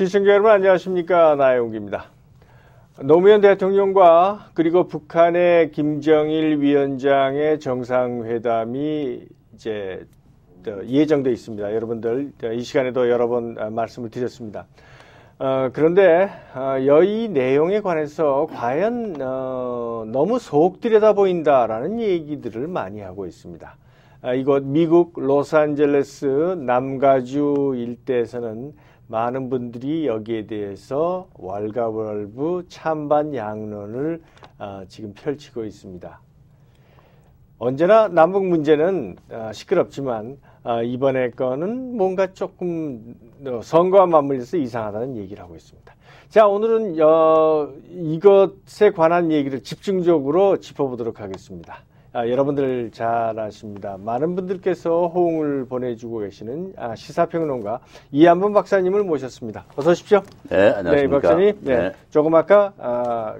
시청자 여러분 안녕하십니까. 나영욱입니다. 노무현 대통령과 그리고 북한의 김정일 위원장의 정상회담이 이제 예정되어 있습니다. 여러분들 이 시간에도 여러 번 말씀을 드렸습니다. 그런데 이 내용에 관해서 과연 너무 속 들여다 보인다라는 얘기들을 많이 하고 있습니다. 이곳 미국 로스앤젤레스 남가주 일대에서는 많은 분들이 여기에 대해서 왈가왈부 찬반 양론을 지금 펼치고 있습니다. 언제나 남북 문제는 시끄럽지만 이번에 거는 뭔가 조금 선거와 맞물려서 이상하다는 얘기를 하고 있습니다. 자, 오늘은 이것에 관한 얘기를 집중적으로 짚어보도록 하겠습니다. 여러분들 잘 아십니다. 많은 분들께서 호응을 보내주고 계시는 시사평론가 이한번 박사님을 모셨습니다. 어서 오십시오. 네, 안녕하십니까. 네, 박사님. 네. 조금 아까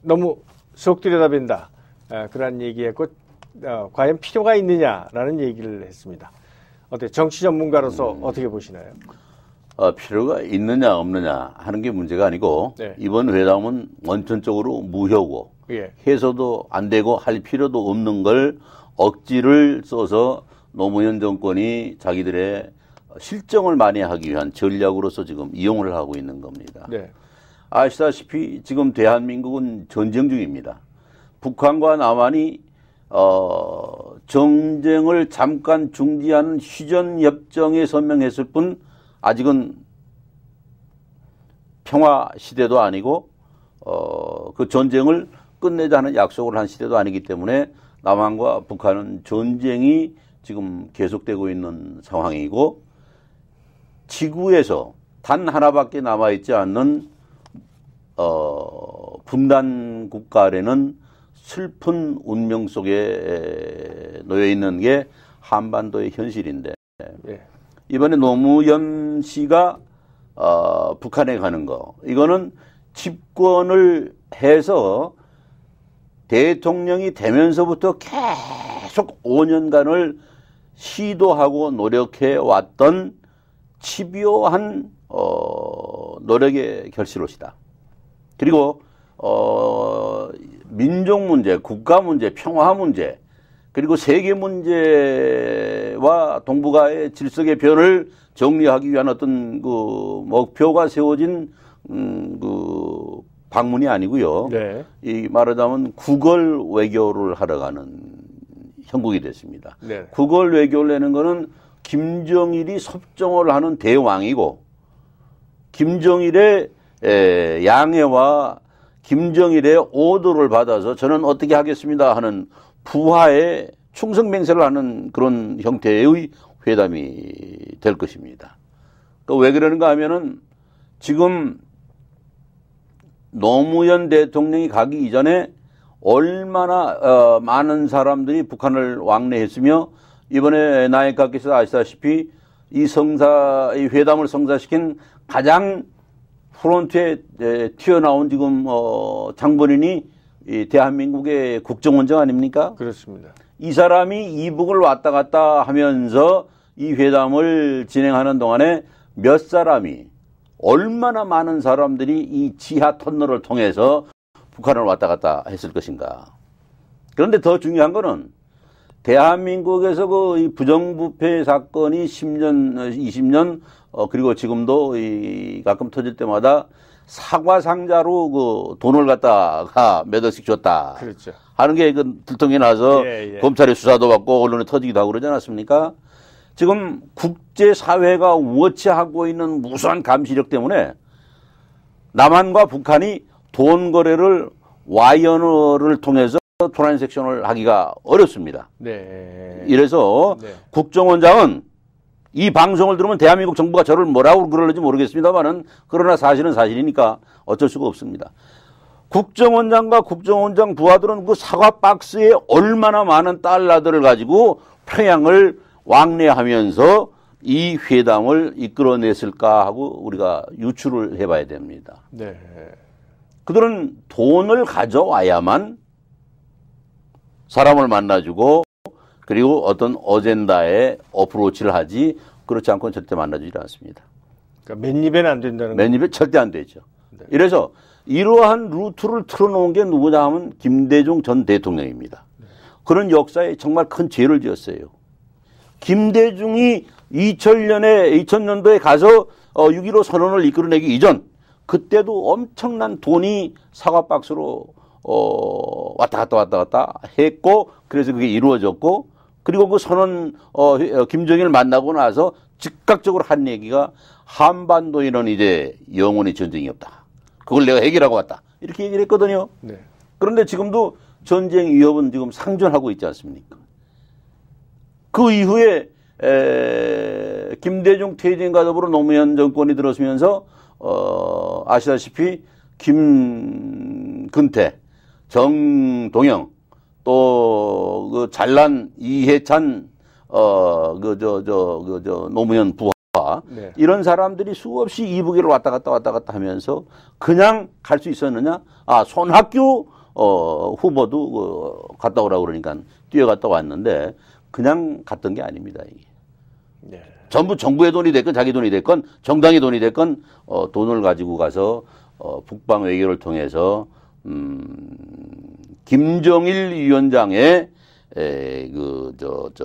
너무 속 들여다본다 그런 얘기했고 과연 필요가 있느냐라는 얘기를 했습니다. 어때 정치 전문가로서 어떻게 보시나요? 필요가 있느냐 없느냐 하는 게 문제가 아니고 네. 이번 회담은 원천적으로 무효고 해서도 안 되고 할 필요도 없는 걸 억지를 써서 노무현 정권이 자기들의 실정을 만회하기 위한 전략으로서 지금 이용을 하고 있는 겁니다. 네. 아시다시피 지금 대한민국은 전쟁 중입니다. 북한과 남한이 정쟁을 잠깐 중지하는 휴전협정에 서명했을 뿐 아직은 평화 시대도 아니고 그 전쟁을 끝내자는 약속을 한 시대도 아니기 때문에 남한과 북한은 전쟁이 지금 계속되고 있는 상황이고 지구에서 단 하나밖에 남아있지 않는 분단 국가라는 슬픈 운명 속에 놓여 있는 게 한반도의 현실인데 이번에 노무현 씨가 북한에 가는 거 이거는 집권을 해서 대통령이 되면서부터 계속 5년간을 시도하고 노력해 왔던 집요한 노력의 결실로시다. 그리고 민족 문제, 국가 문제, 평화 문제 그리고 세계 문제와 동북아의 질서의 변을 정리하기 위한 어떤 그 목표가 세워진 그 방문이 아니고요. 네. 이 말하자면 국월 외교를 하러 가는 형국이 됐습니다. 네. 국월 외교를 내는 거는 김정일이 섭정을 하는 대왕이고 김정일의 양해와 김정일의 오더를 받아서 저는 어떻게 하겠습니다 하는 부하의 충성맹세를 하는 그런 형태의 회담이 될 것입니다. 왜 그러는가 하면은 지금 노무현 대통령이 가기 이전에 얼마나 많은 사람들이 북한을 왕래했으며 이번에 나이카께서 아시다시피 이 회담을 성사시킨 가장 프론트에 튀어나온 지금 장본인이 이 대한민국의 국정원장 아닙니까? 그렇습니다. 이 사람이 이북을 왔다 갔다 하면서 이 회담을 진행하는 동안에 몇 사람이 얼마나 많은 사람들이 이 지하 터널을 통해서 북한을 왔다 갔다 했을 것인가. 그런데 더 중요한 거는 대한민국에서 이 부정부패 사건이 10년, 20년 그리고 지금도 가끔 터질 때마다 사과 상자로 그 돈을 갖다가 몇 억씩 줬다. 그렇죠. 하는 게 들통이 나서 검찰의 수사도 받고 언론에 터지기도 하고 그러지 않았습니까? 지금 국제사회가 워치하고 있는 무수한 감시력 때문에 남한과 북한이 돈 거래를 와이어를 통해서 트랜잭션을 하기가 어렵습니다. 네. 이래서 국정원장은 이 방송을 들으면 대한민국 정부가 저를 뭐라고 그러는지 모르겠습니다만은 그러나 사실은 사실이니까 어쩔 수가 없습니다. 국정원장과 국정원장 부하들은 그 사과 박스에 얼마나 많은 달러들을 가지고 평양을 왕래하면서 이 회담을 이끌어냈을까 하고 우리가 유추를 해봐야 됩니다. 네. 그들은 돈을 가져와야만 사람을 만나주고 그리고 어떤 어젠다에 어프로치를 하지 그렇지 않고는 절대 만나주지 않습니다. 그러니까 맨입에는 안 된다는 맨입에 절대 안 되죠. 네. 이래서 이러한 루트를 틀어놓은 게 누구냐 하면 김대중 전 대통령입니다. 네. 그런 역사에 정말 큰 죄를 지었어요. 김대중이 2000년도에 가서 6.15 선언을 이끌어내기 이전 그때도 엄청난 돈이 사과박스로 왔다 갔다 했고 그래서 그게 이루어졌고 그리고 그 선언 김정일을 만나고 나서 즉각적으로 한 얘기가 한반도에는 이제 영원히 전쟁이 없다. 그걸 내가 해결하고 왔다. 이렇게 얘기를 했거든요. 네. 그런데 지금도 전쟁 위협은 지금 상존하고 있지 않습니까? 그 이후에 김대중 퇴진과 더불어 노무현 정권이 들어서면서 아시다시피 김근태, 정동영 또 그 잘난 이해찬 노무현 부하 네. 이런 사람들이 수없이 이북을 왔다 갔다 하면서 그냥 갈 수 있었느냐? 아, 손학규 후보도 갔다 오라고 그러니까 뛰어갔다 왔는데 그냥 갔던 게 아닙니다. 이게. 네. 전부 정부의 돈이 됐건 자기 돈이 됐건 정당의 돈이 됐건 돈을 가지고 가서 북방 외교를 통해서 김정일 위원장의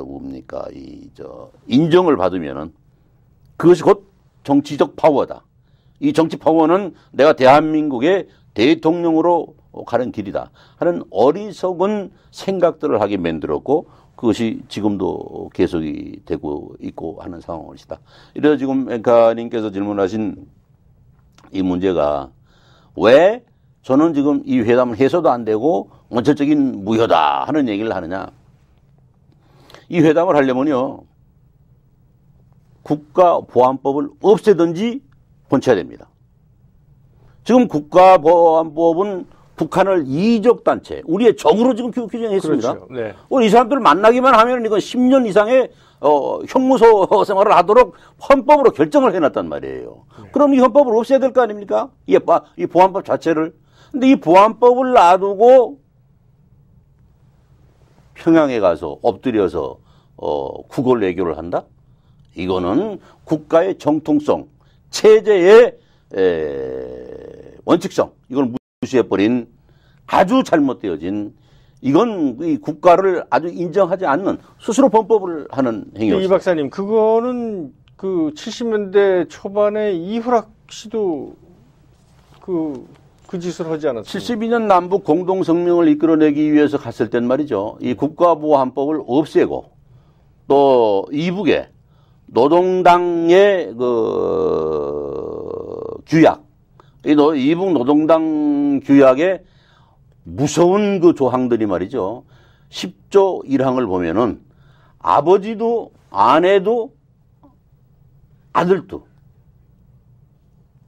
뭡니까 인정을 받으면은 그것이 곧 정치적 파워다. 이 정치 파워는 내가 대한민국의 대통령으로 가는 길이다 하는 어리석은 생각들을 하게 만들었고 그것이 지금도 계속이 되고 있고 하는 상황이다. 이래서 지금 앵커님께서 질문하신 이 문제가 왜 저는 지금 이 회담은 해소도 안 되고 원천적인 무효다 하는 얘기를 하느냐. 이 회담을 하려면요. 국가보안법을 없애든지 본쳐야 됩니다. 지금 국가보안법은 북한을 이적단체, 우리의 적으로 지금 규정했습니다. 그렇죠. 네. 이 사람들 만나기만 하면 이건 10년 이상의 형무소 생활을 하도록 헌법으로 결정을 해놨단 말이에요. 네. 그럼 이 헌법을 없애야 될 거 아닙니까? 이 보안법 자체를. 근데 이 보안법을 놔두고 평양에 가서 엎드려서 국을 외교를 한다? 이거는 국가의 정통성, 체제의 원칙성, 이걸 무시해버린 아주 잘못되어진 이건 이 국가를 아주 인정하지 않는 스스로 범법을 하는 행위였습니다. 이 박사님, 그거는 그 70년대 초반에 이후락 씨도 그 짓을 하지 않았습니까? 72년 남북 공동성명을 이끌어내기 위해서 갔을 땐 말이죠. 이 국가보안법을 없애고 또 이북에 노동당의 규약, 이북 노동당 규약에 무서운 그 조항들이 말이죠. 10조 1항을 보면은 아버지도 아내도 아들도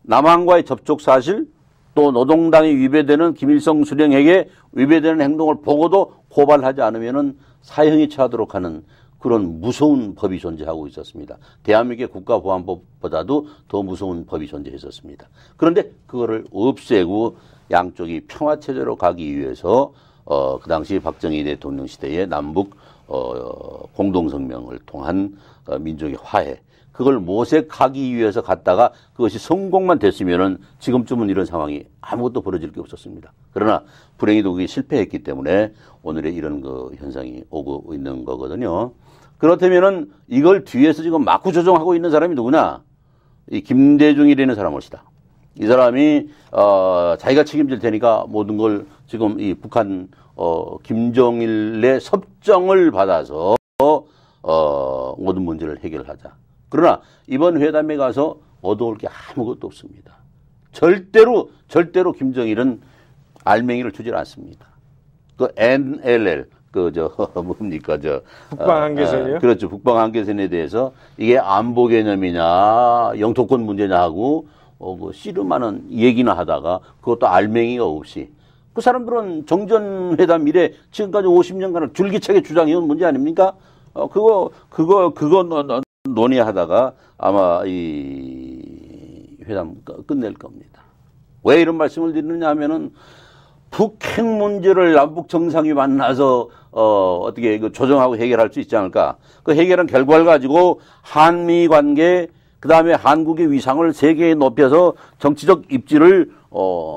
남한과의 접촉 사실 또 노동당이 위배되는 김일성 수령에게 위배되는 행동을 보고도 고발하지 않으면은 사형이 처하도록 하는 그런 무서운 법이 존재하고 있었습니다. 대한민국의 국가보안법보다도 더 무서운 법이 존재했었습니다. 그런데 그거를 없애고 양쪽이 평화체제로 가기 위해서 그 당시 박정희 대통령 시대의 남북 공동성명을 통한 민족의 화해, 그걸 모색하기 위해서 갔다가 그것이 성공만 됐으면은 지금쯤은 이런 상황이 아무것도 벌어질 게 없었습니다. 그러나 불행히도 그게 실패했기 때문에 오늘의 이런 그 현상이 오고 있는 거거든요. 그렇다면은 이걸 뒤에서 지금 마구 조종하고 있는 사람이 누구냐? 이 김대중이라는 사람일시다. 이 사람이 자기가 책임질 테니까 모든 걸 지금 이 북한 김정일의 섭정을 받아서 모든 문제를 해결하자. 그러나 이번 회담에 가서 얻어올 게 아무것도 없습니다. 절대로 김정일은 알맹이를 주질 않습니다. 그 NLL 북방 한계선이요? 그렇죠. 북방 한계선에 대해서 이게 안보 개념이냐 영토권 문제냐 하고 씨름하는 얘기나 하다가 그것도 알맹이가 없이 그 사람들은 정전회담 이래 지금까지 50년간을 줄기차게 주장해온 문제 아닙니까? 그거 논의하다가 아마 이 회담 끝낼 겁니다. 왜 이런 말씀을 드리느냐 하면은 북핵 문제를 남북 정상이 만나서 어떻게 조정하고 해결할 수 있지 않을까? 그 해결한 결과를 가지고 한미 관계 그 다음에 한국의 위상을 세계에 높여서 정치적 입지를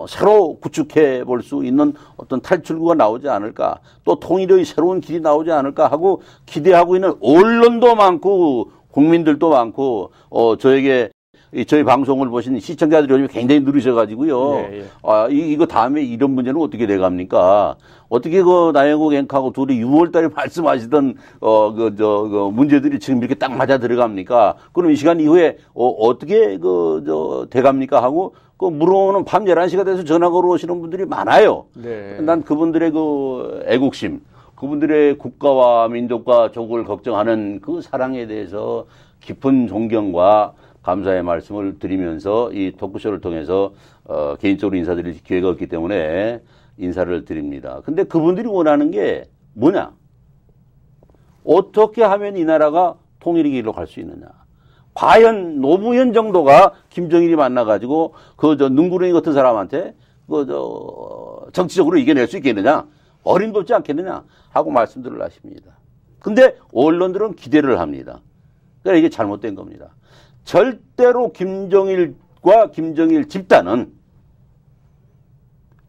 새로 구축해 볼 수 있는 어떤 탈출구가 나오지 않을까, 또 통일의 새로운 길이 나오지 않을까 하고 기대하고 있는 언론도 많고 국민들도 많고 저희 방송을 보신 시청자들이 요즘 굉장히 누르셔가지고요. 예, 예. 이거 다음에 이런 문제는 어떻게 돼갑니까? 어떻게 나영국 앵커하고 둘이 6월달에 말씀하시던 문제들이 지금 이렇게 딱 맞아 들어갑니까? 그럼 이 시간 이후에 어떻게 돼갑니까? 하고 물어오는 밤 11시가 돼서 전화 걸어오시는 분들이 많아요. 네. 난 그분들의 애국심, 그분들의 국가와 민족과 조국을 걱정하는 그 사랑에 대해서 깊은 존경과 감사의 말씀을 드리면서 이 토크쇼를 통해서 개인적으로 인사드릴 기회가 없기 때문에 인사를 드립니다. 근데 그분들이 원하는 게 뭐냐? 어떻게 하면 이 나라가 통일의 길로 갈 수 있느냐? 과연 노무현 정도가 김정일이 만나가지고 능구렁이 같은 사람한테 정치적으로 이겨낼 수 있겠느냐? 어림없지 않겠느냐? 하고 말씀들을 하십니다. 근데 언론들은 기대를 합니다. 그러니까 이게 잘못된 겁니다. 절대로 김정일과 김정일 집단은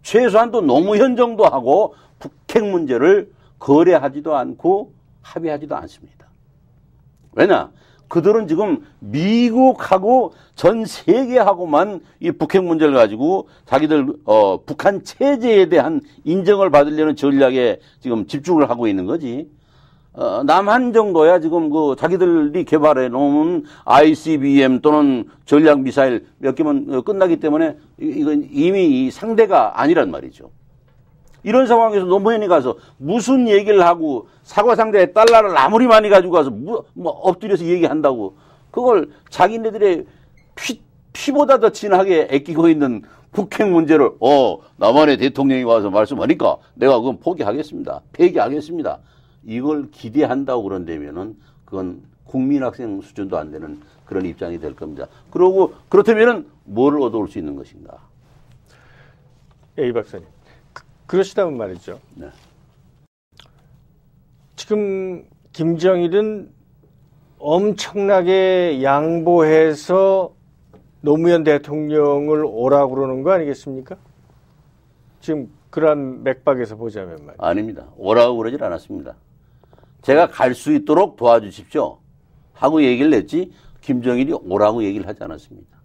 최소한도 노무현 정도하고 북핵 문제를 거래하지도 않고 합의하지도 않습니다. 왜냐? 그들은 지금 미국하고 전 세계하고만 이 북핵 문제를 가지고 자기들 북한 체제에 대한 인정을 받으려는 전략에 지금 집중을 하고 있는 거지. 남한 정도야 지금 자기들이 개발해 놓은 ICBM 또는 전략 미사일 몇 개만 끝나기 때문에 이건 이미 상대가 아니란 말이죠. 이런 상황에서 노무현이 가서 무슨 얘기를 하고 사과상자에 달러를 아무리 많이 가지고 가서 엎드려서 얘기한다고 그걸 자기네들의 피보다 더 진하게 애끼고 있는 북핵 문제를 남한의 대통령이 와서 말씀하니까 내가 그건 포기하겠습니다. 폐기하겠습니다. 이걸 기대한다고 그런다면은 그건 국민학생 수준도 안 되는 그런 입장이 될 겁니다. 그렇다면은 뭐를 얻어올 수 있는 것인가? 이 박사님. 그러시다면 말이죠. 네. 지금 김정일은 엄청나게 양보해서 노무현 대통령을 오라고 그러는 거 아니겠습니까? 지금 그런 맥박에서 보자면 말이죠. 아닙니다. 오라고 그러질 않았습니다. 제가 갈 수 있도록 도와주십시오 하고 얘기를 했지 김정일이 오라고 얘기를 하지 않았습니다.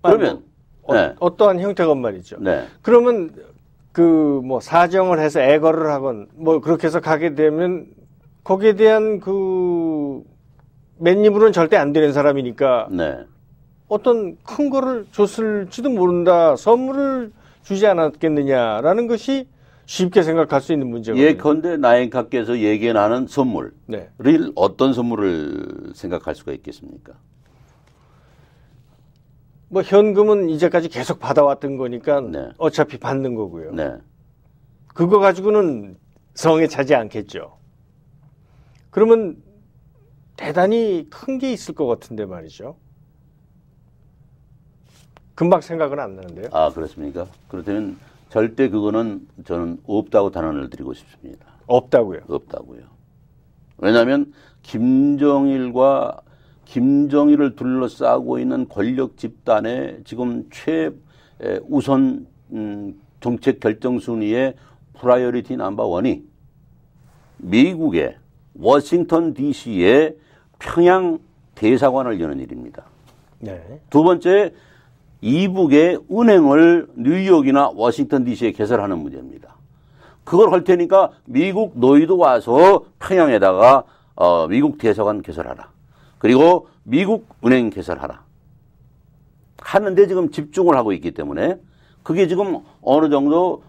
그러면 네. 어떠한 형태건 말이죠. 네. 그러면 사정을 해서 애거를 하건 그렇게 해서 가게 되면 거기에 대한 맨입으로는 절대 안 되는 사람이니까 네. 어떤 큰 거를 줬을지도 모른다. 선물을 주지 않았겠느냐라는 것이 쉽게 생각할 수 있는 문제거든요. 예컨대 나행카께서 얘기하는 선물을 네. 어떤 선물을 생각할 수가 있겠습니까? 현금은 이제까지 계속 받아왔던 거니까 네. 어차피 받는 거고요. 네. 그거 가지고는 성에 차지 않겠죠. 그러면 대단히 큰 게 있을 것 같은데 말이죠. 금방 생각은 안 나는데요. 아, 그렇습니까? 그렇다면 절대 그거는 저는 없다고 단언을 드리고 싶습니다. 없다고요? 없다고요. 왜냐하면 김정일과 김정일을 둘러싸고 있는 권력 집단의 지금 최우선 정책 결정 순위의 프라이어리티 넘버 1이 미국의 워싱턴 DC의 평양 대사관을 여는 일입니다. 네. 두 번째, 이북의 은행을 뉴욕이나 워싱턴 DC에 개설하는 문제입니다. 그걸 할 테니까 미국 너희도 와서 평양에다가 미국 대사관 개설하라. 그리고 미국 은행 개설하라. 하는데 지금 집중을 하고 있기 때문에 그게 지금 어느 정도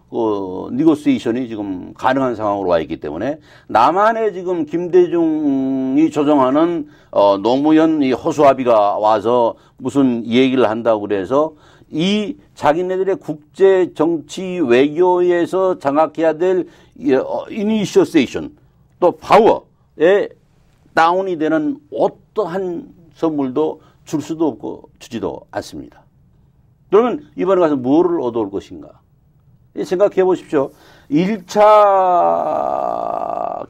니고시에이션이 지금 가능한 상황으로 와 있기 때문에 남한에 지금 김대중이 조정하는 노무현 이 허수아비가 와서 무슨 얘기를 한다고 그래서 이 자기네들의 국제 정치 외교에서 장악해야 될 이니셔세이션 또 파워에 다운이 되는 어떠한 선물도 줄 수도 없고 주지도 않습니다. 그러면 이번에 가서 뭐를 얻어올 것인가? 생각해 보십시오. 1차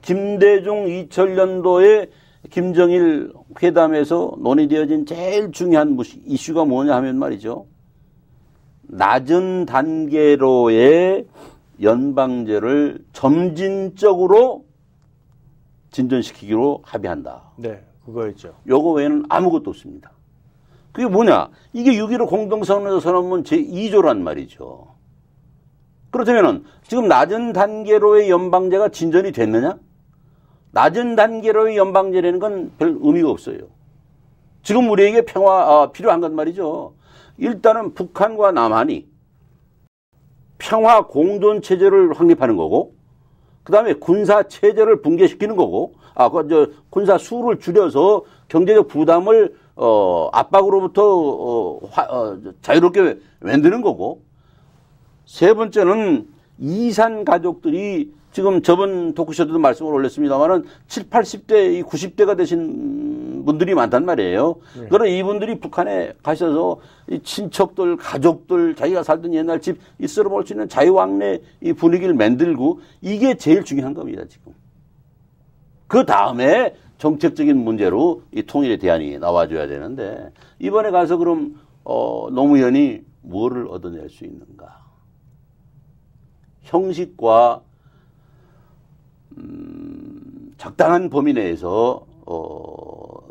김대중 2000년도에 김정일 회담에서 논의되어진 제일 중요한 이슈가 뭐냐 하면 말이죠. 낮은 단계로의 연방제를 점진적으로 진전시키기로 합의한다. 네, 그거였죠. 요거 외에는 아무것도 없습니다. 그게 뭐냐? 이게 6.15 공동선언문 제2조란 말이죠. 그렇다면은 지금 낮은 단계로의 연방제가 진전이 됐느냐? 낮은 단계로의 연방제라는 건 별 의미가 없어요. 지금 우리에게 평화 필요한 건 말이죠. 일단은 북한과 남한이 평화 공존 체제를 확립하는 거고, 그 다음에 군사 체제를 붕괴시키는 거고, 군사 수를 줄여서 경제적 부담을 압박으로부터 자유롭게 만드는 거고, 세 번째는 이산 가족들이 지금 저번 토크쇼에도 말씀을 올렸습니다만은 70, 80대, 90대가 되신 분들이 많단 말이에요. 네. 그러나 이분들이 북한에 가셔서 이 친척들, 가족들, 자기가 살던 옛날 집 있어 볼 수 있는 자유왕래 이 분위기를 만들고 이게 제일 중요한 겁니다, 지금. 그 다음에 정책적인 문제로 이 통일의 대안이 나와줘야 되는데 이번에 가서 그럼 노무현이 뭐를 얻어낼 수 있는가? 형식과 적당한 범위 내에서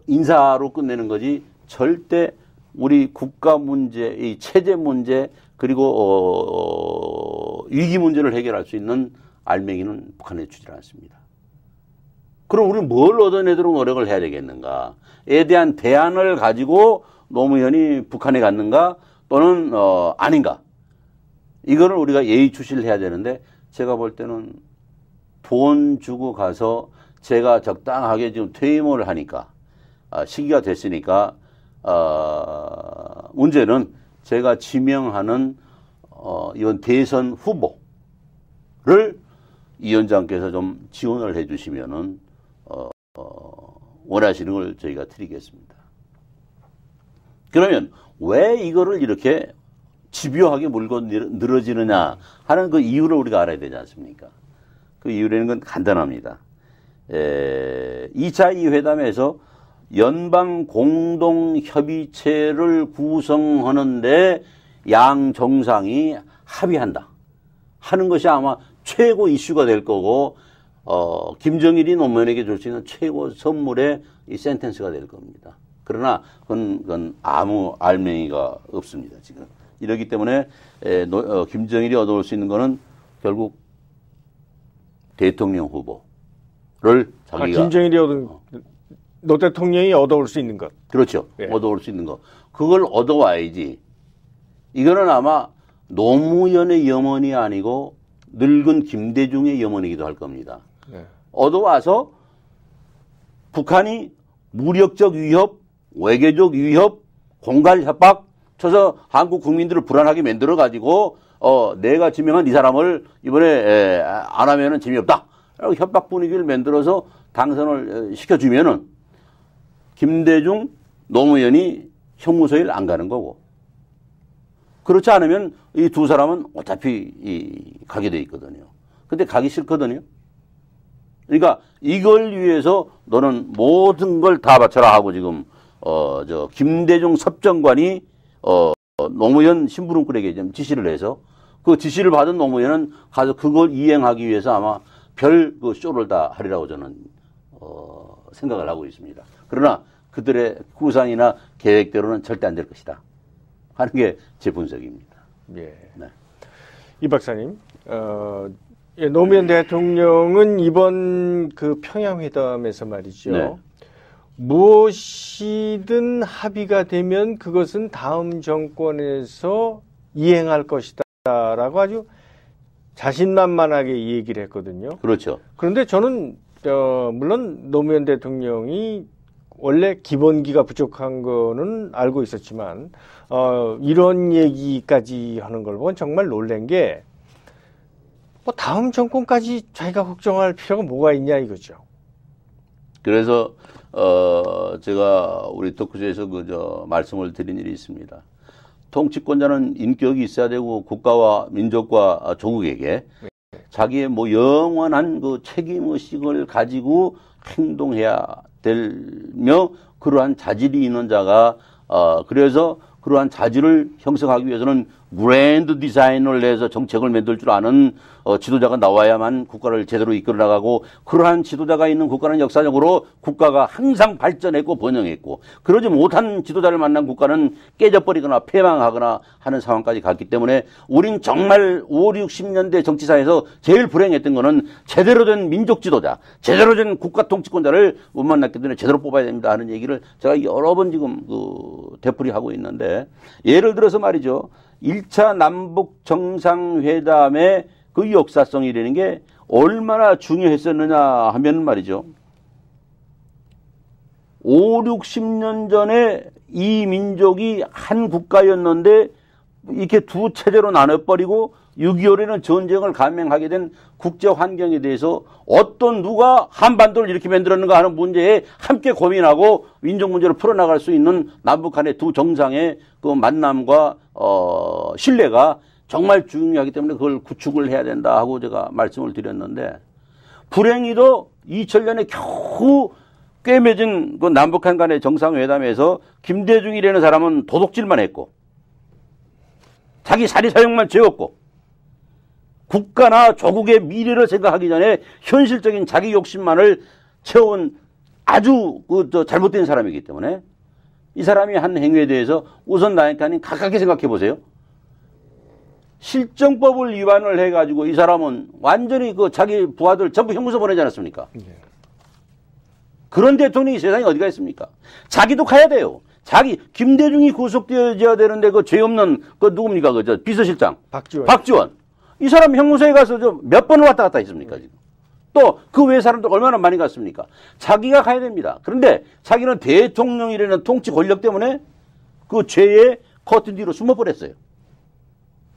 인사로 끝내는 거지 절대 우리 국가 문제, 이 체제 문제 그리고 위기 문제를 해결할 수 있는 알맹이는 북한에 주질 않습니다. 그럼 우리는 뭘 얻어내도록 노력을 해야 되겠는가에 대한 대안을 가지고 노무현이 북한에 갔는가 또는 아닌가 이거는 우리가 예의주시를 해야 되는데 제가 볼 때는 돈 주고 가서 제가 적당하게 지금 퇴임을 하니까 시기가 됐으니까 문제는 제가 지명하는 이번 대선 후보를 이 위원장께서 좀 지원을 해 주시면은 원하시는 걸 저희가 드리겠습니다. 그러면 왜 이거를 이렇게 집요하게 물고 늘어지느냐 하는 그 이유를 우리가 알아야 되지 않습니까? 그 이유라는 건 간단합니다. 2차 이 회담에서 연방 공동협의체를 구성하는데 양 정상이 합의한다 하는 것이 아마 최고 이슈가 될 거고 김정일이 노무현에게 줄 수 있는 최고 선물의 이 센텐스가 될 겁니다. 그러나 그건 아무 알맹이가 없습니다. 지금 이러기 때문에 김정일이 얻어올 수 있는 거는 결국 대통령 후보를 자기가 김정일이 노 대통령이 얻어올 수 있는 것. 그렇죠. 예. 얻어올 수 있는 거. 그걸 얻어와야지. 이거는 아마 노무현의 염원이 아니고 늙은 김대중의 염원이기도 할 겁니다. 예. 얻어와서 북한이 무력적 위협, 외교적 위협, 공갈 협박 쳐서 한국 국민들을 불안하게 만들어 가지고 내가 지명한 이 사람을 이번에 안 하면은 재미없다. 라고 협박 분위기를 만들어서 당선을 시켜주면은 김대중, 노무현이 형무소에 안 가는 거고. 그렇지 않으면 이 두 사람은 어차피 가게 돼 있거든요. 근데 가기 싫거든요. 그러니까 이걸 위해서 너는 모든 걸 다 바쳐라 하고 지금 김대중 섭정관이 노무현 심부름꾼에게 좀 지시를 해서 그 지시를 받은 노무현은 가서 그걸 이행하기 위해서 아마 별 그 쇼를 다 하리라고 저는 생각을 하고 있습니다. 그러나 그들의 구상이나 계획대로는 절대 안 될 것이다 하는 게 제 분석입니다. 예. 네. 이 박사님, 노무현 대통령은 이번 그 평양회담에서 말이죠. 네. 무엇이든 합의가 되면 그것은 다음 정권에서 이행할 것이다라고 아주 자신만만하게 얘기를 했거든요. 그렇죠. 그런데 저는 물론 노무현 대통령이 원래 기본기가 부족한 거는 알고 있었지만 이런 얘기까지 하는 걸 보면 정말 놀란 게 뭐 다음 정권까지 자기가 걱정할 필요가 뭐가 있냐 이거죠. 그래서 제가 우리 토크쇼에서 말씀을 드린 일이 있습니다. 통치권자는 인격이 있어야 되고 국가와 민족과 조국에게 자기의 뭐 영원한 그 책임의식을 가지고 행동해야 되며 그러한 자질이 있는 자가 그래서 그러한 자질을 형성하기 위해서는 그랜드 디자인을 내서 정책을 만들 줄 아는 지도자가 나와야만 국가를 제대로 이끌어 나가고 그러한 지도자가 있는 국가는 역사적으로 국가가 항상 발전했고 번영했고 그러지 못한 지도자를 만난 국가는 깨져버리거나 패망하거나 하는 상황까지 갔기 때문에 우린 정말 5, 60년대 정치사에서 제일 불행했던 거는 제대로 된 민족 지도자, 제대로 된 국가 통치권자를 못 만났기 때문에 제대로 뽑아야 됩니다 하는 얘기를 제가 여러 번 지금 되풀이하고 있는데 예를 들어서 말이죠. 1차 남북 정상회담의 그 역사성이라는 게 얼마나 중요했었느냐 하면 말이죠. 5, 60년 전에 이 민족이 한 국가였는데 이렇게 두 체제로 나눠버리고 6.25라는 전쟁을 감행하게 된 국제 환경에 대해서 어떤 누가 한반도를 이렇게 만들었는가 하는 문제에 함께 고민하고 민족 문제를 풀어나갈 수 있는 남북한의 두 정상의 그 만남과 신뢰가 정말 중요하기 때문에 그걸 구축을 해야 된다 하고 제가 말씀을 드렸는데 불행히도 2000년에 겨우 꿰매진 그 남북한 간의 정상회담에서 김대중이라는 사람은 도둑질만 했고 자기 사리사욕만 죄었고 국가나 조국의 미래를 생각하기 전에 현실적인 자기 욕심만을 채운 아주 잘못된 사람이기 때문에 이 사람이 한 행위에 대해서 우선 나니까는 가깝게 생각해 보세요. 실정법을 위반을 해가지고 이 사람은 완전히 자기 부하들 전부 형무소 보내지 않았습니까? 네. 그런 대통령이 세상에 어디가 있습니까? 자기도 가야 돼요. 김대중이 구속되어야 되는데 그 죄 없는 누굽니까? 비서실장. 박지원. 이 사람 형무소에 가서 몇 번을 왔다 갔다 했습니까, 지금? 또 그 외 사람들 얼마나 많이 갔습니까? 자기가 가야 됩니다. 그런데 자기는 대통령이라는 통치 권력 때문에 그 죄의 커튼 뒤로 숨어버렸어요.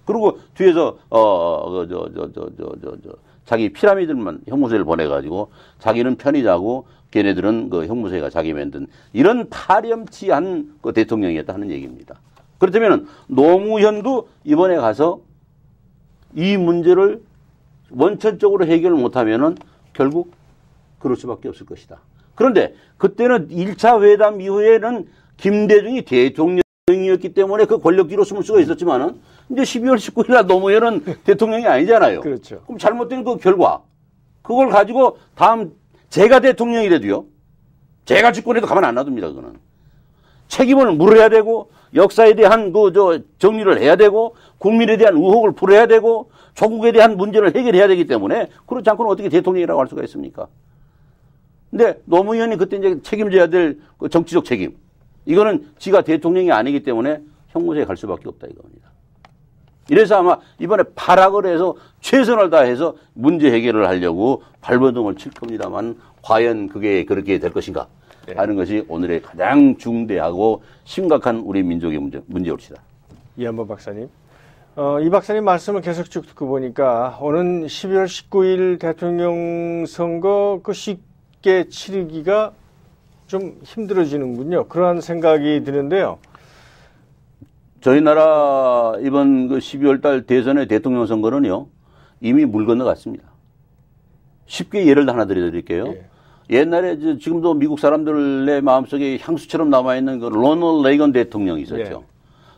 그리고 뒤에서 자기 피라미드만 형무소에 보내가지고 자기는 편히 자고 걔네들은 그 형무소에가 자기 만든 이런 파렴치한 그 대통령이었다 하는 얘기입니다. 그렇다면 노무현도 이번에 가서 이 문제를 원천적으로 해결을 못하면은 결국 그럴 수밖에 없을 것이다. 그런데 그때는 1차 회담 이후에는 김대중이 대통령이었기 때문에 그 권력 뒤로 숨을 수가 있었지만은 이제 12월 19일 날 노무현은 대통령이 아니잖아요. 그렇죠. 그럼 잘못된 그 결과 그걸 가지고 다음 제가 대통령이 돼도요. 제가 집권해도 가만 안 놔둡니다. 그거는 책임을 물어야 되고 역사에 대한 정리를 해야 되고 국민에 대한 의혹을 풀어야 되고 조국에 대한 문제를 해결해야 되기 때문에 그렇지 않고는 어떻게 대통령이라고 할 수가 있습니까? 근데 노무현이 그때 이제 책임져야 될 그 정치적 책임 이거는 지가 대통령이 아니기 때문에 형무소에 갈 수밖에 없다 이겁니다. 이래서 아마 이번에 발악을 해서 최선을 다해서 문제 해결을 하려고 발버둥을 칠 겁니다만 과연 그게 그렇게 될 것인가 하는 것이 오늘의 가장 중대하고 심각한 우리 민족의 문제입니다. 이한범 박사님. 이 박사님 말씀을 계속 쭉 듣고 보니까 오는 12월 19일 대통령 선거 쉽게 치르기가 좀 힘들어지는군요. 그러한 생각이 드는데요. 저희 나라 이번 12월 달 대선의 대통령 선거는요. 이미 물 건너갔습니다. 쉽게 예를 하나 드릴게요. 예. 옛날에 지금도 미국 사람들의 마음속에 향수처럼 남아있는 그 로널드 레이건 대통령이 있었죠. 예.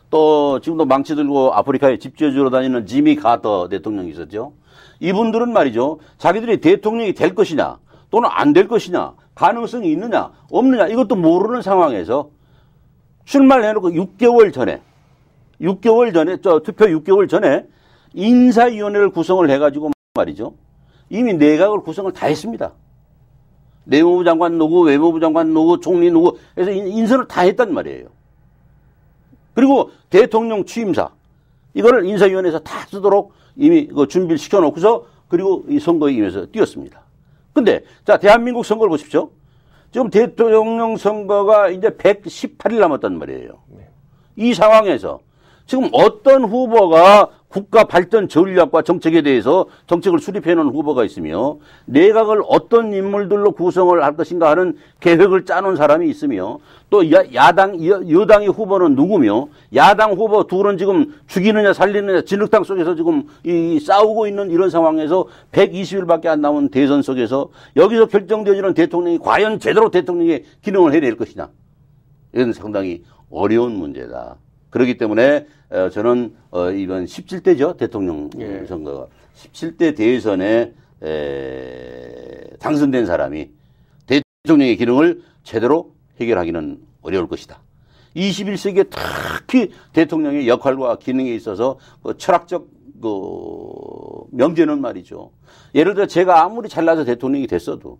또 지금도 망치 들고 아프리카에 집 지어주러 다니는 지미 카터 대통령이 있었죠. 이분들은 말이죠. 자기들이 대통령이 될 것이냐 또는 안 될 것이냐 가능성이 있느냐 없느냐 이것도 모르는 상황에서 출마를 해놓고 6개월 전에 투표 6개월 전에 인사위원회를 구성을 해가지고 말이죠. 이미 내각을 구성을 다 했습니다. 내무부 장관 누구, 외무부 장관 누구, 총리 누구 해서 인선을 다 했단 말이에요. 그리고 대통령 취임사 이거를 인사위원회에서 다 쓰도록 이미 준비를 시켜놓고서 그리고 이 선거에 임해서 뛰었습니다. 근데 자 대한민국 선거를 보십시오. 지금 대통령 선거가 이제 118일 남았단 말이에요. 이 상황에서 지금 어떤 후보가 국가 발전 전략과 정책에 대해서 정책을 수립해놓은 후보가 있으며 내각을 어떤 인물들로 구성을 할 것인가 하는 계획을 짜놓은 사람이 있으며 또 여당의 후보는 누구며 야당 후보 둘은 지금 죽이느냐 살리느냐 진흙탕 속에서 지금 싸우고 있는 이런 상황에서 120일밖에 안 남은 대선 속에서 여기서 결정되어지는 대통령이 과연 제대로 대통령의 기능을 해낼 것이냐. 이건 상당히 어려운 문제다. 그렇기 때문에 저는 이번 17대죠. 대통령 선거가. 17대 대선에 당선된 사람이 대통령의 기능을 제대로 해결하기는 어려울 것이다. 21세기에 특히 대통령의 역할과 기능에 있어서 철학적 명제는 말이죠. 예를 들어 제가 아무리 잘나서 대통령이 됐어도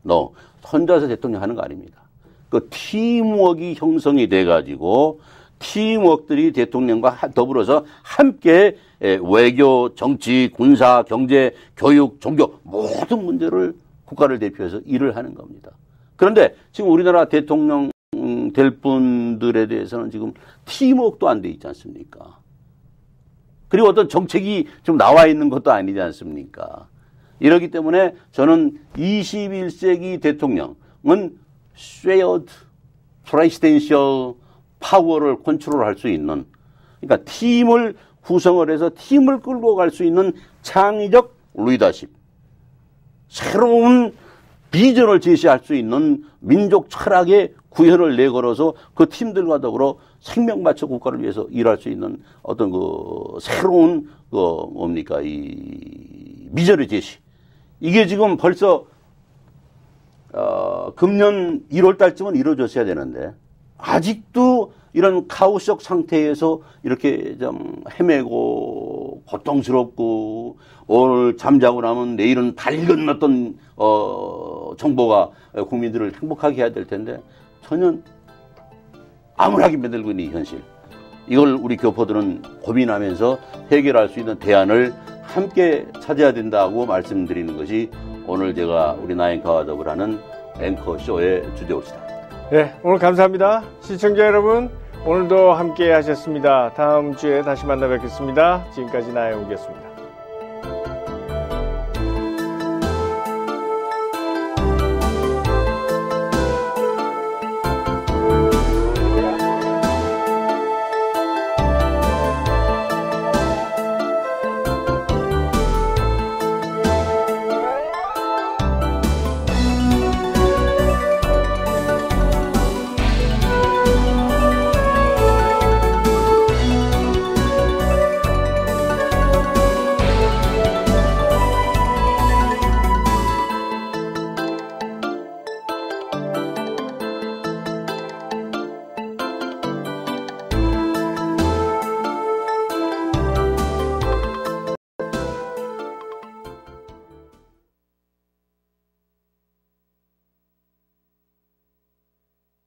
너 혼자서 대통령 하는 거 아닙니다. 그 팀워크가 형성이 돼가지고 팀워크들이 대통령과 더불어서 함께 외교, 정치, 군사, 경제, 교육, 종교 모든 문제를 국가를 대표해서 일을 하는 겁니다. 그런데 지금 우리나라 대통령 될 분들에 대해서는 지금 팀워크도 안 돼 있지 않습니까? 그리고 어떤 정책이 좀 나와 있는 것도 아니지 않습니까? 이러기 때문에 저는 21세기 대통령은 shared presidential 파워를 컨트롤할 수 있는, 그러니까 팀을 구성을 해서 팀을 끌고 갈 수 있는 창의적 리더십, 새로운 비전을 제시할 수 있는 민족 철학의 구현을 내걸어서 그 팀들과 더불어 생명마차 국가를 위해서 일할 수 있는 어떤 새로운 이 비전의 제시. 이게 지금 벌써 금년 1월 달쯤은 이루어졌어야 되는데 아직도 이런 카오스적 상태에서 이렇게 좀 헤매고 고통스럽고 오늘 잠자고 나면 내일은 밝은 어떤 정보가 국민들을 행복하게 해야 될 텐데 전혀 암울하게 만들고 있는 이 현실. 이걸 우리 교포들은 고민하면서 해결할 수 있는 대안을 함께 찾아야 된다고 말씀드리는 것이 오늘 제가 우리 나인카와 더불어 하는 앵커쇼의 주제입니다. 네, 오늘 감사합니다. 시청자 여러분, 오늘도 함께 하셨습니다. 다음 주에 다시 만나 뵙겠습니다. 지금까지 나영욱이었습니다.